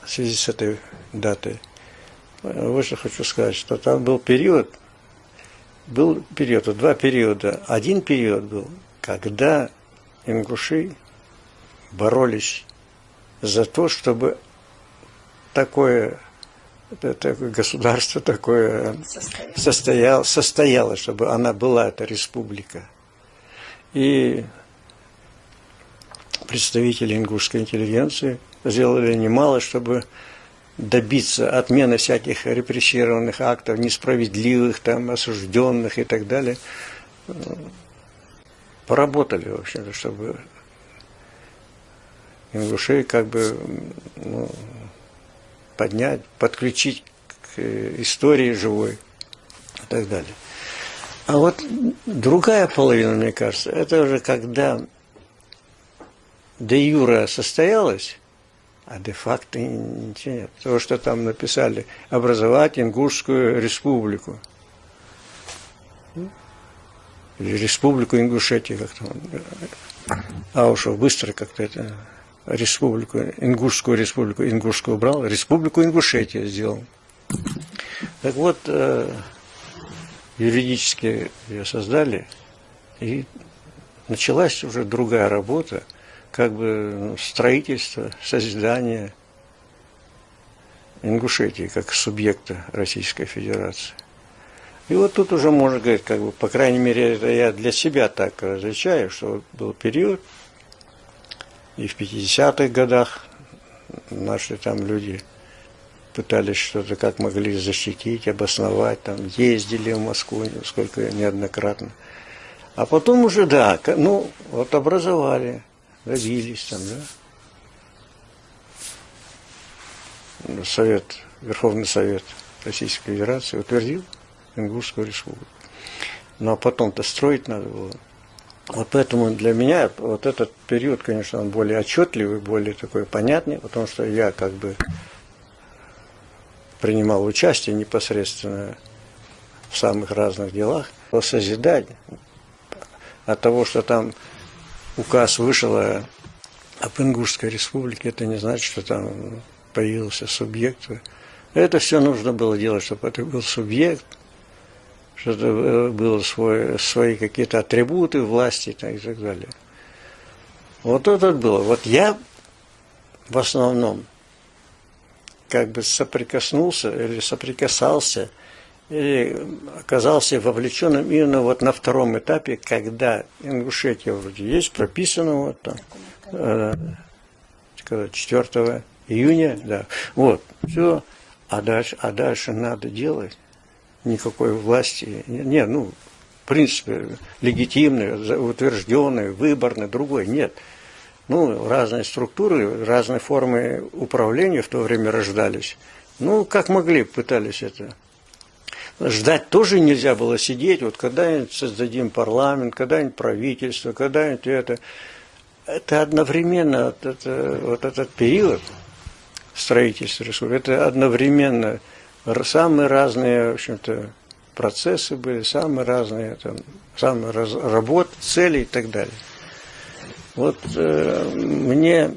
в связи с этой датой. Вот что хочу сказать, что там был период, два периода. Один период был, когда ингуши боролись за то, чтобы такое государство такое состоялось, чтобы она была, эта республика. И представители ингушской интеллигенции сделали немало, чтобы добиться отмены всяких репрессированных актов, несправедливых, там, осужденных и так далее. Поработали, в общем-то, чтобы ингушей как бы поднять, подключить к истории живой и так далее. А вот другая половина, мне кажется, это уже когда де юре состоялось, а де-факто ничего нет. То, что там написали, образовать Ингушскую республику. Или республику Ингушетии как-то. Аушев быстро как-то это Ингушскую республику Ингушскую убрал, республику Ингушетия сделал. Так вот, юридически ее создали, и началась уже другая работа, как бы строительство, созидание Ингушетии как субъекта Российской Федерации. И вот тут уже можно говорить, как бы, по крайней мере, это я для себя так различаю, что был период, и в 50-х годах наши там люди пытались что-то как могли защитить, обосновать, там ездили в Москву сколько неоднократно. А потом уже, да, ну, вот образовали, добились там, да. Верховный Совет Российской Федерации утвердил Ингушскую республику. Но потом-то строить надо было. Вот поэтому для меня вот этот период, конечно, он более отчетливый, более такой понятный, потому что я как бы принимал участие непосредственно в самых разных делах. Созидать от того, что там указ вышел об Ингушской республике, это не значит, что там появился субъект. Это все нужно было делать, чтобы это был субъект, чтобы было свои какие-то атрибуты власти и так далее. Вот это было. Вот я в основном как бы соприкоснулся или соприкасался, или оказался вовлеченным именно вот на втором этапе, когда Ингушетия вроде есть, прописано вот там, 4 июня, да, вот, все, а дальше надо делать. Никакой власти, нет, ну, в принципе, легитимной, утвержденной, выборной, другой, нет. Ну, разные структуры, разные формы управления в то время рождались. Ну, как могли, пытались это. Ждать тоже нельзя было сидеть, вот когда-нибудь создадим парламент, когда-нибудь правительство, когда-нибудь это. Это одновременно, вот этот период строительства республики, это одновременно самые разные, в общем-то, процессы были, самые разные, там, самые работы, цели и так далее. Вот мне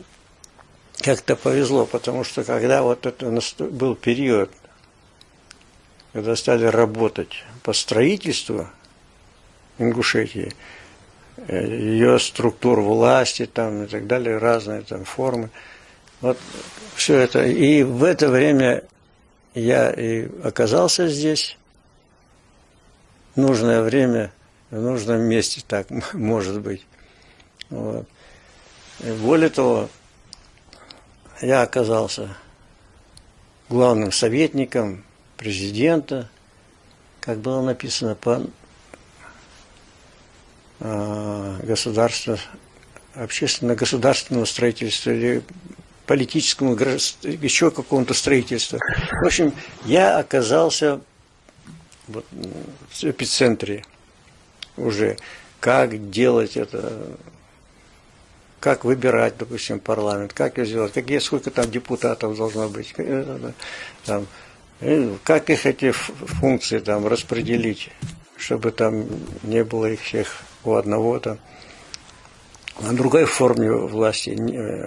как-то повезло, потому что когда вот это был период, когда стали работать по строительству Ингушетии, ее структур власти там, и так далее, разные там формы, вот все это. И в это время я и оказался здесь, в нужное время, в нужном месте, так может быть. Вот. И более того, я оказался главным советником президента, как было написано, по общественно-государственному строительству или политическому, еще какому-то строительству. В общем, я оказался вот в эпицентре уже, как делать это, как выбирать, допустим, парламент, как его сделать, сколько там депутатов должно быть, там, как их эти функции там распределить, чтобы там не было их всех у одного там. другой форме власти,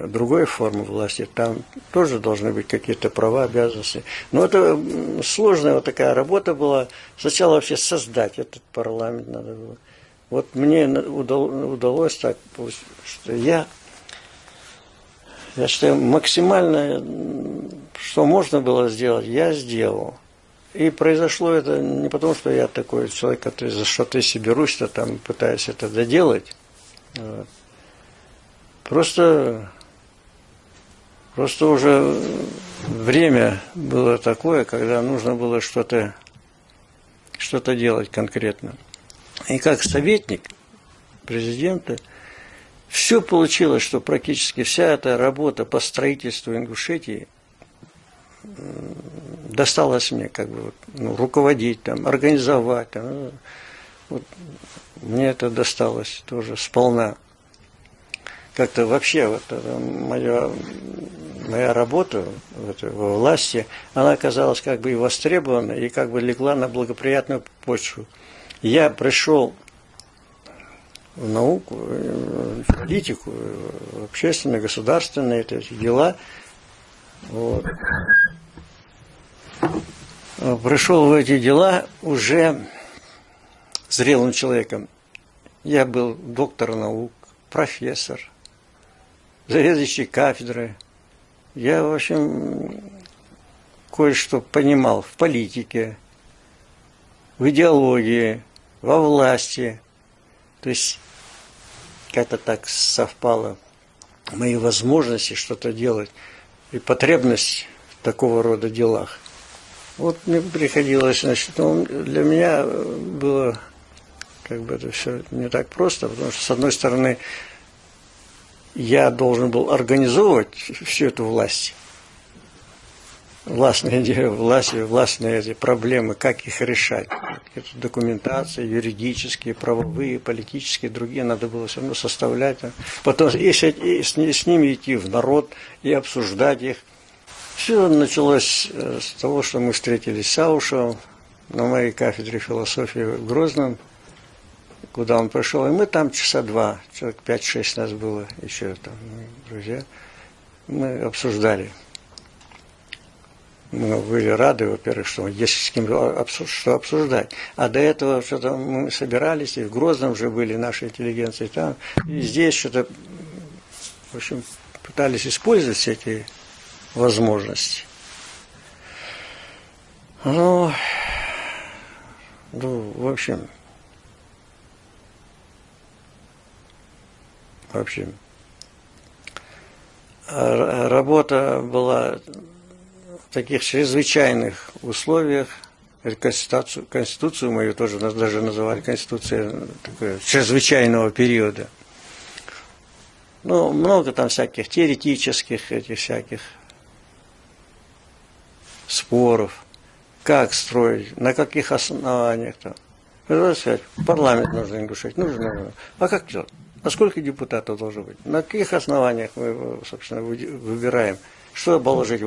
другой формы власти, там тоже должны быть какие-то права, обязанности. Но это сложная вот такая работа была. Сначала вообще создать этот парламент надо было. Вот мне удалось так, что я считаю, максимально, что можно было сделать, я сделал. И произошло это не потому, что я такой человек, который за что-то себе берусь, что там пытаюсь это доделать. Вот. Просто уже время было такое, когда нужно было что-то делать конкретно. И как советник президента, все получилось, что практически вся эта работа по строительству Ингушетии досталась мне, как бы, руководить, там, организовать. Там, вот, мне это досталось тоже сполна. Как-то вообще вот моя работа во власти, она оказалась как бы и востребована, и как бы легла на благоприятную почву. Я пришел в науку, в политику, в общественные, государственные эти дела. Вот. Пришел в эти дела уже зрелым человеком. Я был доктор наук, профессор, заведующий кафедрой. Я, в общем, кое-что понимал в политике, в идеологии, во власти. То есть как-то так совпало мои возможности что-то делать и потребность в такого рода делах. Вот мне приходилось, значит, для меня было как бы это все не так просто, потому что, с одной стороны, я должен был организовывать всю эту власть, властные эти проблемы, как их решать. Документация, юридические, правовые, политические, другие, надо было все равно составлять. Потом и с ними идти в народ и обсуждать их. Все началось с того, что мы встретились с Аушевым на моей кафедре философии в Грозном, куда он пришел, и мы там часа два, человек 5-6 нас было, еще там друзья, мы обсуждали. Мы были рады, во-первых, что есть с кем что обсуждать. А до этого что-то мы собирались, и в Грозном же были наши интеллигенции там, и здесь что-то, в общем, пытались использовать все эти возможности. Ну, в общем, работа была в таких чрезвычайных условиях. Конституцию мою тоже даже называли конституцией чрезвычайного периода. Ну, много там всяких теоретических, этих всяких споров, как строить, на каких основаниях там. Сказать, парламент нужно ингушетить, нужно. А как делать? А сколько депутатов должно быть? На каких основаниях мы, собственно, выбираем? Что положить?